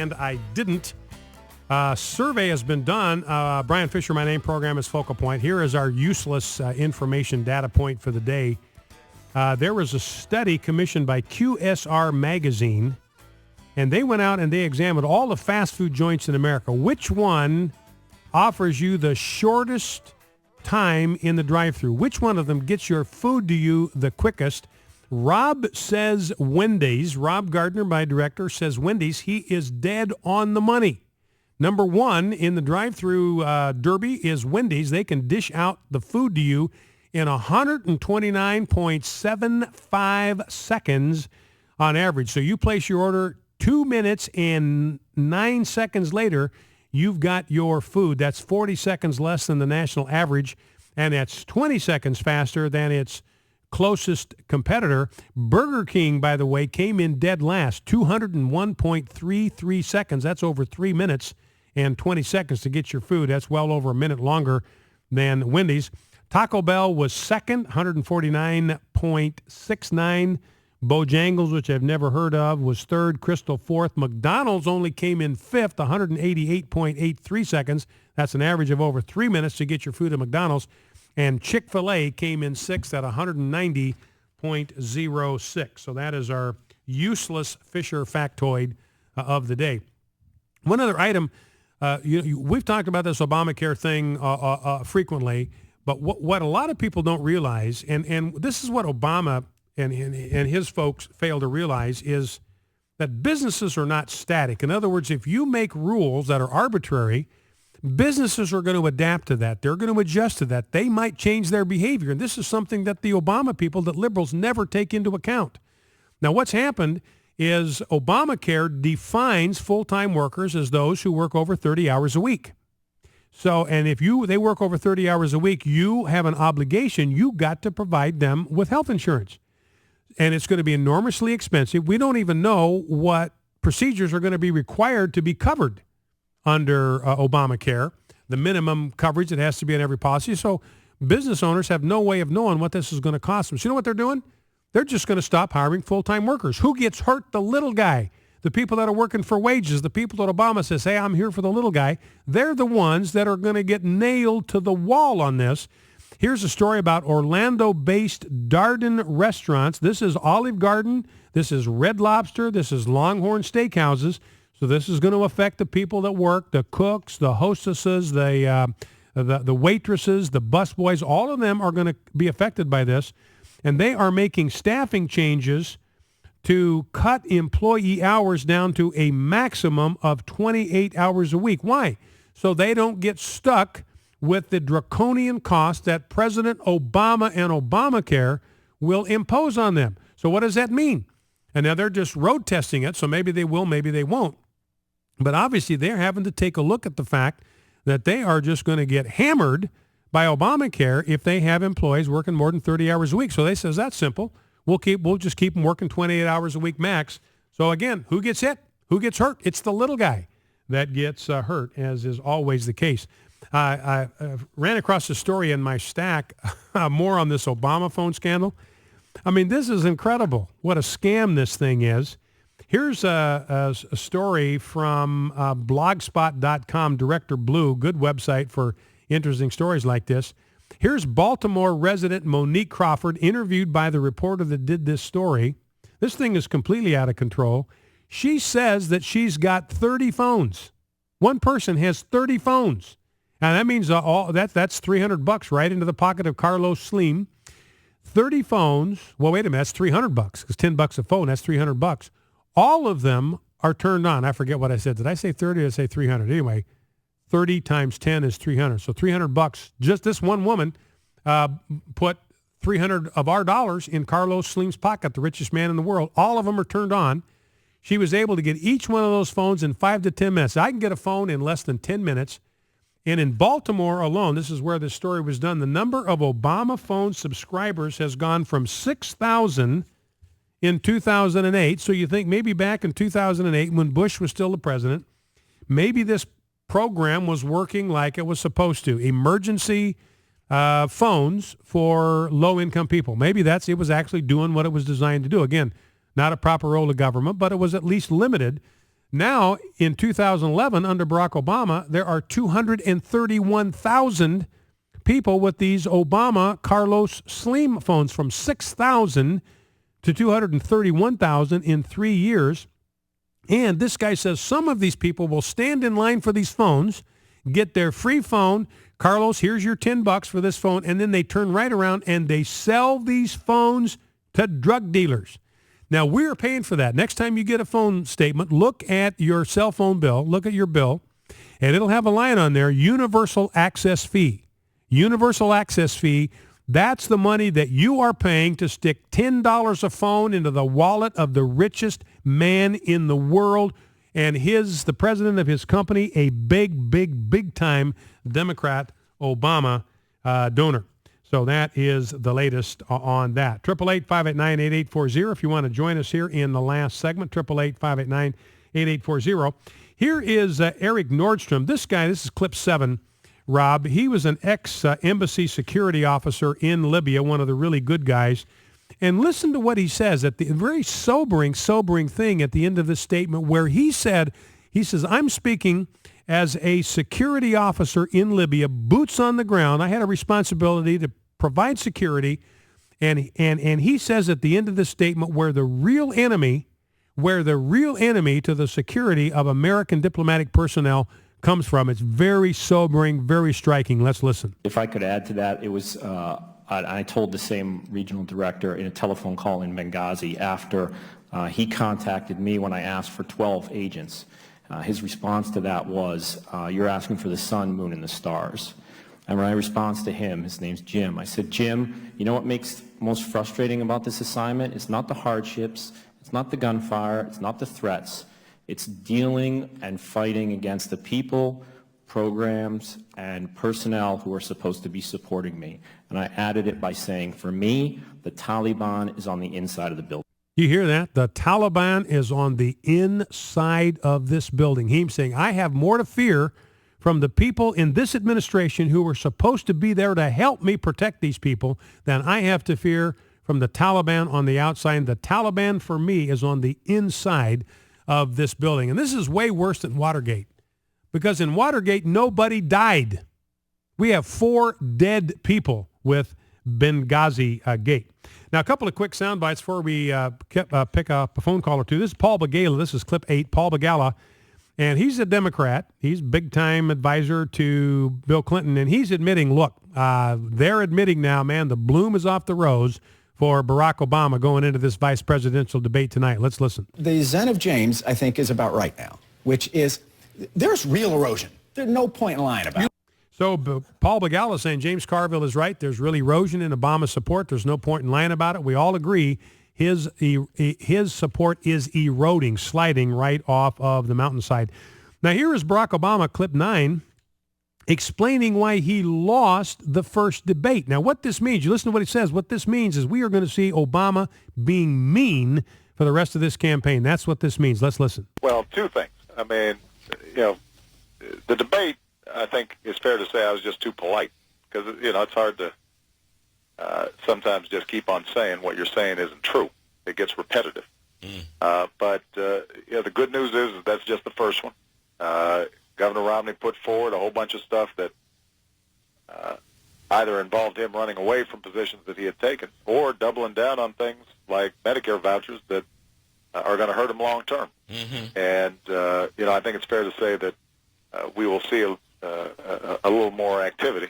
and I didn't. Survey has been done. Brian Fisher, my name, program is Focal Point. Here is our useless information data point for the day. There was a study commissioned by QSR Magazine, and they went out and they examined all the fast food joints in America. Which one offers you the shortest time in the drive-thru? Which one of them gets your food to you the quickest? Rob says Wendy's. Rob Gardner, my director, says Wendy's. He is dead on the money. Number one in the drive-thru derby is Wendy's. They can dish out the food to you in 129.75 seconds on average. So you place your order 2 minutes and 9 seconds later, you've got your food. That's 40 seconds less than the national average, and that's 20 seconds faster than its closest competitor. Burger King, by the way, came in dead last, 201.33 seconds. That's over 3 minutes and 20 seconds to get your food. That's well over a minute longer than Wendy's. Taco Bell was second, 149.69. Bojangles, which I've never heard of, was third. Crystal fourth. McDonald's only came in fifth, 188.83 seconds. That's an average of over 3 minutes to get your food at McDonald's. And Chick-fil-A came in sixth at 190.06. So that is our useless Fisher factoid of the day. One other item, we've talked about this Obamacare thing frequently, but what a lot of people don't realize, and this is what Obama and his folks fail to realize, is that businesses are not static. In other words, if you make rules that are arbitrary, businesses are going to adapt to that. They're going to adjust to that. They might change their behavior. And this is something that the Obama people, that liberals never take into account. Now, what's happened is Obamacare defines full-time workers as those who work over 30 hours a week. So, and if they work over 30 hours a week, you have an obligation. You got to provide them with health insurance. And it's going to be enormously expensive. We don't even know what procedures are going to be required to be covered under Obamacare, the minimum coverage that has to be in every policy. So business owners have no way of knowing what this is going to cost them. So you know what they're doing? They're just going to stop hiring full-time workers. Who gets hurt? The little guy. The people that are working for wages, the people that Obama says, hey, I'm here for the little guy. They're the ones that are going to get nailed to the wall on this. Here's a story about Orlando-based Darden restaurants. This is Olive Garden. This is Red Lobster. This is Longhorn Steakhouses. So this is going to affect the people that work, the cooks, the hostesses, the waitresses, the busboys. All of them are going to be affected by this. And they are making staffing changes to cut employee hours down to a maximum of 28 hours a week. Why? So they don't get stuck with the draconian cost that President Obama and Obamacare will impose on them. So what does that mean? And now they're just road testing it, so maybe they will, maybe they won't. But obviously they're having to take a look at the fact that they are just going to get hammered by Obamacare if they have employees working more than 30 hours a week. So they says that's simple. We'll just keep them working 28 hours a week max. So again, who gets hit? Who gets hurt? It's the little guy that gets hurt, as is always the case. I ran across a story in my stack, more on this ObamaPhone scandal. I mean, this is incredible. What a scam this thing is. Here's a story from blogspot.com, Director Blue, good website for interesting stories like this. Here's Baltimore resident Monique Crawford, interviewed by the reporter that did this story. This thing is completely out of control. She says that she's got 30 phones. One person has 30 phones. And that means that's $300 right into the pocket of Carlos Slim. 30 phones. Well, wait a minute. That's $300 because $10 a phone. That's $300. All of them are turned on. I forget what I said. Did I say 30 or did I say 300? Anyway, 30 times 10 is 300. So $300. Just this one woman put 300 of our dollars in Carlos Slim's pocket, the richest man in the world. All of them are turned on. She was able to get each one of those phones in 5 to 10 minutes. I can get a phone in less than 10 minutes. And in Baltimore alone, this is where this story was done, the number of ObamaPhone subscribers has gone from 6,000 in 2008. So you think maybe back in 2008 when Bush was still the president, maybe this program was working like it was supposed to. Emergency phones for low-income people. Maybe it was actually doing what it was designed to do. Again, not a proper role of government, but it was at least limited. Now, in 2011, under Barack Obama, there are 231,000 people with these Obama Carlos Slim phones, from 6,000 to 231,000 in 3 years. And this guy says some of these people will stand in line for these phones, get their free phone. Carlos, here's your $10 for this phone. And then they turn right around and they sell these phones to drug dealers. Now, we're paying for that. Next time you get a phone statement, look at your cell phone bill, look at your bill, and it'll have a line on there, universal access fee. Universal access fee, that's the money that you are paying to stick $10 a phone into the wallet of the richest man in the world, and the president of his company, a big time Democrat, Obama donor. So that is the latest on that. 888-589-8840 if you want to join us here in the last segment, 888-589-8840. Here is Eric Nordstrom. This guy, this is clip 7, Rob. He was an ex-embassy security officer in Libya, one of the really good guys. And listen to what he says at the very sobering thing at the end of this statement, where he says, I'm speaking as a security officer in Libya, boots on the ground. I had a responsibility to provide security. And he says at the end of this statement, where the real enemy to the security of American diplomatic personnel comes from. It's very sobering, very striking. Let's listen. If I could add to that, it was, I told the same regional director in a telephone call in Benghazi after he contacted me when I asked for 12 agents. His response to that was, you're asking for the sun, moon, and the stars. And my response to him, his name's Jim, I said, Jim, you know what makes most frustrating about this assignment? It's not the hardships, it's not the gunfire, it's not the threats. It's dealing and fighting against the people, programs, and personnel who are supposed to be supporting me. And I added it by saying, for me, the Taliban is on the inside of the building. You hear that? The Taliban is on the inside of this building. He's saying, I have more to fear from the people in this administration who were supposed to be there to help me protect these people than I have to fear from the Taliban on the outside. And the Taliban, for me, is on the inside of this building. And this is way worse than Watergate, because in Watergate, nobody died. We have 4 dead people with Benghazi Gate. Now, a couple of quick sound bites before we pick up a phone call or two. This is Paul Begala. This is clip 8. Paul Begala, and he's a Democrat. He's big-time advisor to Bill Clinton, and he's admitting, look, they're admitting now, man, the bloom is off the rose for Barack Obama going into this vice presidential debate tonight. Let's listen. The Zen of James, I think, is about right now, which is there's real erosion. There's no point in lying about it. So Paul Begala is saying James Carville is right. There's really erosion in Obama's support. There's no point in lying about it. We all agree his support is eroding, sliding right off of the mountainside. Now, here is Barack Obama, clip 9, explaining why he lost the first debate. Now, what this means, you listen to what he says, what this means is we are going to see Obama being mean for the rest of this campaign. That's what this means. Let's listen. Well, 2 things. I mean, the debate, I think it's fair to say I was just too polite, because, it's hard to sometimes just keep on saying what you're saying isn't true. It gets repetitive. But the good news is that's just the first one. Governor Romney put forward a whole bunch of stuff that either involved him running away from positions that he had taken or doubling down on things like Medicare vouchers that are going to hurt him long term. And, I think it's fair to say that we will see a little more activity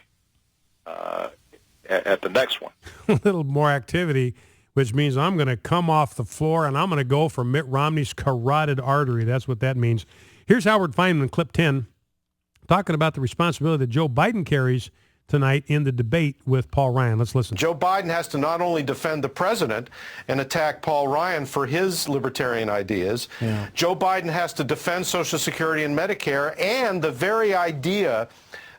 at the next one. A little more activity, which means I'm going to come off the floor and I'm going to go for Mitt Romney's carotid artery. That's what that means. Here's Howard Feynman, clip 10, talking about the responsibility that Joe Biden carries tonight in the debate with Paul Ryan. Let's listen. Joe Biden has to not only defend the president and attack Paul Ryan for his libertarian ideas, Joe Biden has to defend Social Security and Medicare and the very idea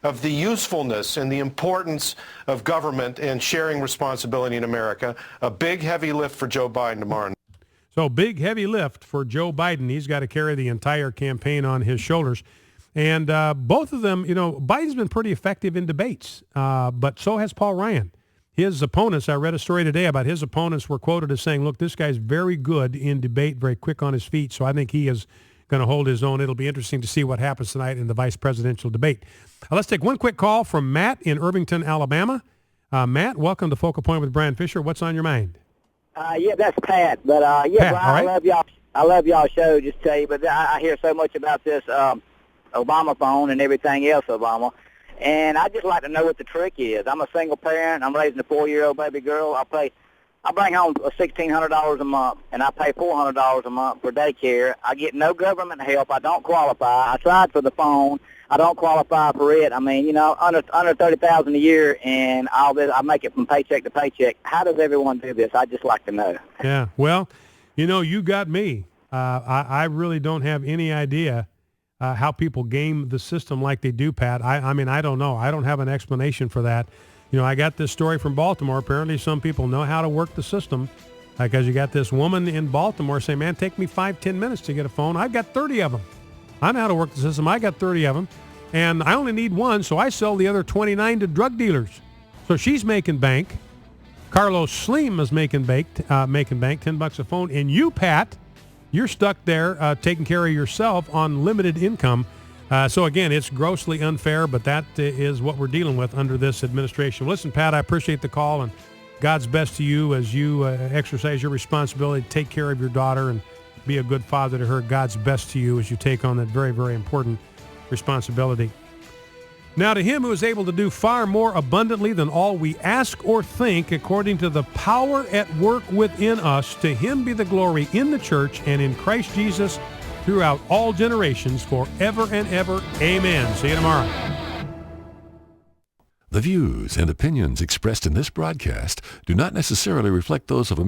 of the usefulness and the importance of government and sharing responsibility in America. A big, heavy lift for Joe Biden tomorrow. So big, heavy lift for Joe Biden. He's got to carry the entire campaign on his shoulders. And both of them, Biden's been pretty effective in debates, but so has Paul Ryan. His opponents, I read a story today about his opponents were quoted as saying, look, this guy's very good in debate, very quick on his feet, so I think he is going to hold his own. It'll be interesting to see what happens tonight in the vice presidential debate. Let's take one quick call from Matt in Irvington, Alabama. Matt, welcome to Focal Point with Brian Fisher. What's on your mind? Yeah, that's Pat. But Pat, Brian, all right. I love y'all. I love y'all show. Just tell you, but I hear so much about this Obama phone and everything else, Obama. And I just like to know what the trick is. I'm a single parent. I'm raising a 4-year-old baby girl. I bring home $1,600 a month, and I pay $400 a month for daycare. I get no government help. I don't qualify. I tried for the phone. I don't qualify for it. I mean, under $30,000 a year, and all this, I make it from paycheck to paycheck. How does everyone do this? I'd just like to know. Yeah, well, you got me. I really don't have any idea how people game the system like they do, Pat. I mean, I don't know. I don't have an explanation for that. I got this story from Baltimore. Apparently some people know how to work the system, because you got this woman in Baltimore saying, man, take me 5-10 minutes to get a phone. I've got 30 of them. I know how to work the system. I got 30 of them, and I only need one, so I sell the other 29 to drug dealers. So she's making bank. Carlos Slim is making bank, $10 a phone. And you, Pat, you're stuck there taking care of yourself on limited income. So, again, it's grossly unfair, but that is what we're dealing with under this administration. Listen, Pat, I appreciate the call, and God's best to you as you exercise your responsibility to take care of your daughter and be a good father to her. God's best to you as you take on that very, very important responsibility. Now, to him who is able to do far more abundantly than all we ask or think, according to the power at work within us, to him be the glory in the church and in Christ Jesus throughout all generations, forever and ever. Amen. See you tomorrow. The views and opinions expressed in this broadcast do not necessarily reflect those of